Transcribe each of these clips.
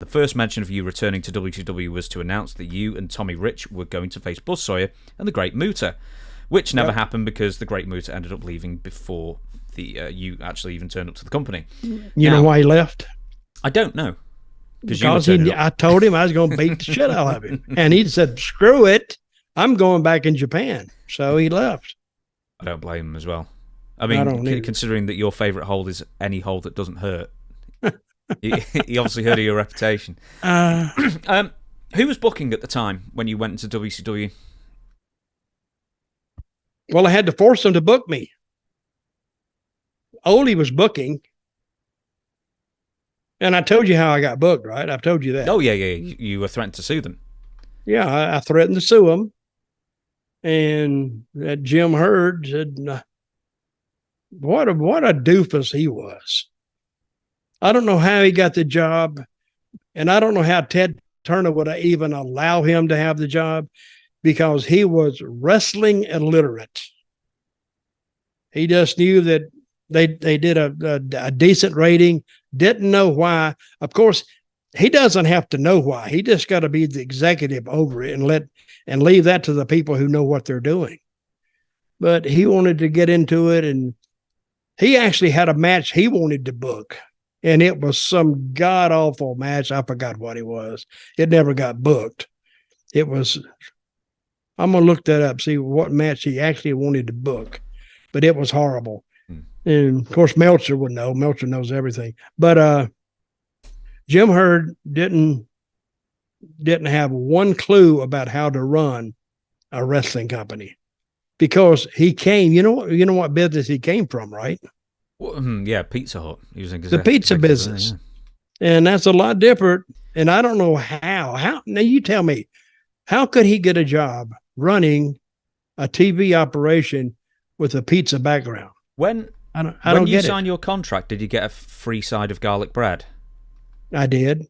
first mention of you returning to WCW was to announce that you and Tommy Rich were going to face Buzz Sawyer and the Great Muta, which never happened because the Great Muta ended up leaving before you actually even turned up to the company. You know why he left? I don't know. Because I told him I was going to beat the shit out of him. And he said, screw it, I'm going back in Japan. So he left. I don't blame him as well. I mean, considering that your favourite hold is any hold that doesn't hurt, he obviously heard of your reputation. Who was booking at the time when you went into WCW? Well, I had to force them to book me. Ole was booking. And I told you how I got booked, right? I've told you that. Oh, yeah. You were threatened to sue them. Yeah, I threatened to sue them. And Jim Hurd said, what a doofus he was. I don't know how he got the job. And I don't know how Ted Turner would even allow him to have the job because he was wrestling illiterate. He just knew that they did a decent rating, didn't know why. Of course, he doesn't have to know why. He just got to be the executive over it and leave that to the people who know what they're doing. But he wanted to get into it, and he actually had a match he wanted to book, and it was some god-awful match. I forgot what it was. It never got booked. It was, I'm going to look that up, see what match he actually wanted to book, but it was horrible. And of course, Meltzer would know. Meltzer knows everything. But Jim Hurd didn't have one clue about how to run a wrestling company because he came. You know what business he came from, right? Well, yeah, Pizza Hut. He was in the pizza business, and that's a lot different. And I don't know how. How now? You tell me, how could he get a job running a TV operation with a pizza background? When you signed your contract, did you get a free side of garlic bread? I did,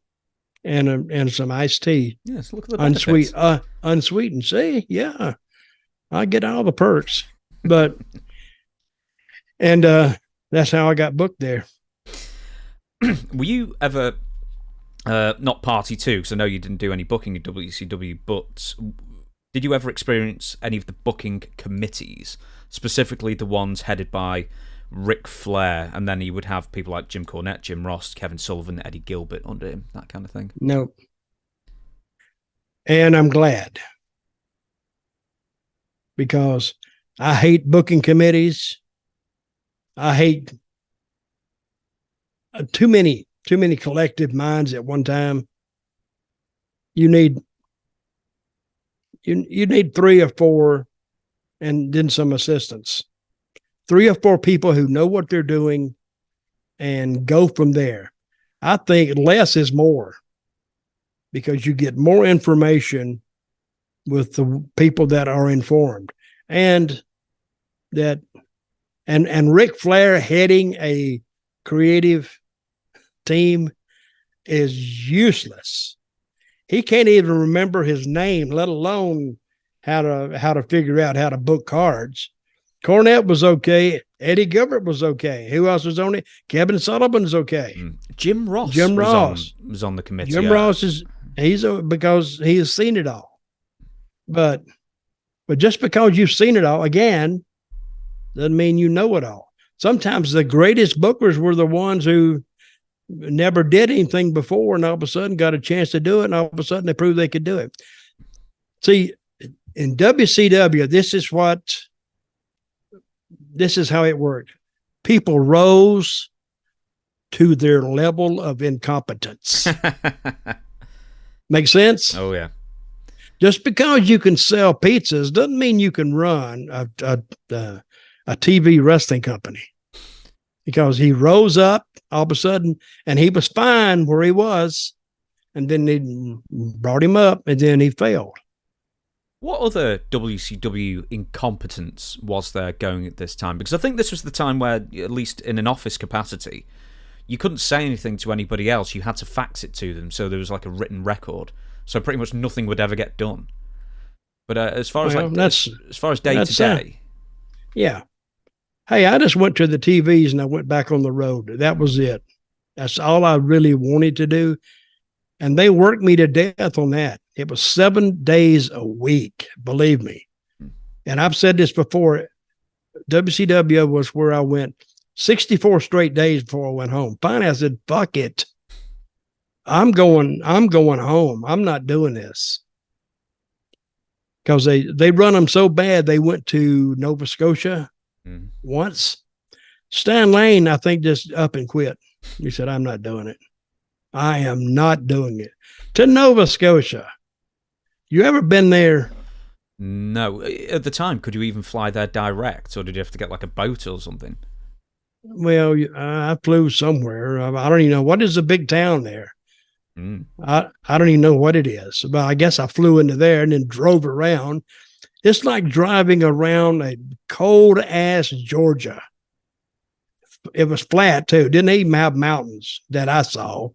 and some iced tea. Yes, look at the benefits. Unsweetened. See, yeah, I get all the perks, but and that's how I got booked there. Were you ever not party to? Because I know you didn't do any booking in WCW, but did you ever experience any of the booking committees, specifically the ones headed by Ric Flair, and then he would have people like Jim Cornette, Jim Ross, Kevin Sullivan, Eddie Gilbert under him, that kind of thing? No. And I'm glad, because I hate booking committees. I hate too many collective minds at one time. You need 3 or 4 and then some assistants. 3 or 4 people who know what they're doing and go from there. I think less is more because you get more information with the people that are informed. And Ric Flair heading a creative team is useless. He can't even remember his name, let alone how to figure out how to book cards. Cornette was okay. Eddie Gilbert was okay. Who else was on it? Kevin Sullivan's okay. Jim Ross was on the committee. Jim Ross he's because he has seen it all. But just because you've seen it all, again, doesn't mean you know it all. Sometimes the greatest bookers were the ones who never did anything before and all of a sudden got a chance to do it, and all of a sudden they proved they could do it. See, in WCW, this is how it worked. People rose to their level of incompetence. Make sense? Oh, yeah. Just because you can sell pizzas doesn't mean you can run a TV wrestling company. Because he rose up all of a sudden, and he was fine where he was, and then they brought him up, and then he failed. What other WCW incompetence was there going at this time? Because I think this was the time where, at least in an office capacity, you couldn't say anything to anybody else. You had to fax it to them, so there was like a written record. So pretty much nothing would ever get done. But as far as day to day, yeah. Hey, I just went to the TVs and I went back on the road. That was it. That's all I really wanted to do. And they worked me to death on that. It was 7 days a week, believe me. And I've said this before. WCW was where I went 64 straight days before I went home. Finally, I said, fuck it. I'm going home. I'm not doing this. Because they run them so bad, they went to Nova Scotia once. Stan Lane, I think, just up and quit. He said, I'm not doing it. I am not doing it. To Nova Scotia. You ever been there? No. At the time, could you even fly there direct, or did you have to get like a boat or something? Well, I flew somewhere. I don't even know. What is the big town there? I don't even know what it is. But I guess I flew into there and then drove around. It's like driving around a cold-ass Georgia. It was flat, too. Didn't even have mountains that I saw.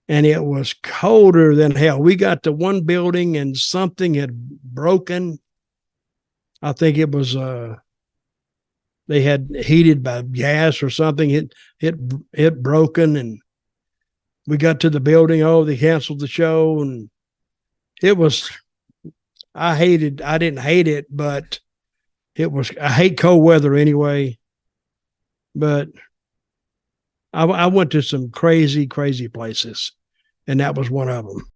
And it was colder than hell. We got to one building and something had broken. I think it was they had heated by gas or something. It broken, and we got to the building. Oh, they canceled the show, and it was. I didn't hate it, but it was. I hate cold weather anyway. But I went to some crazy, crazy places, and that was one of them.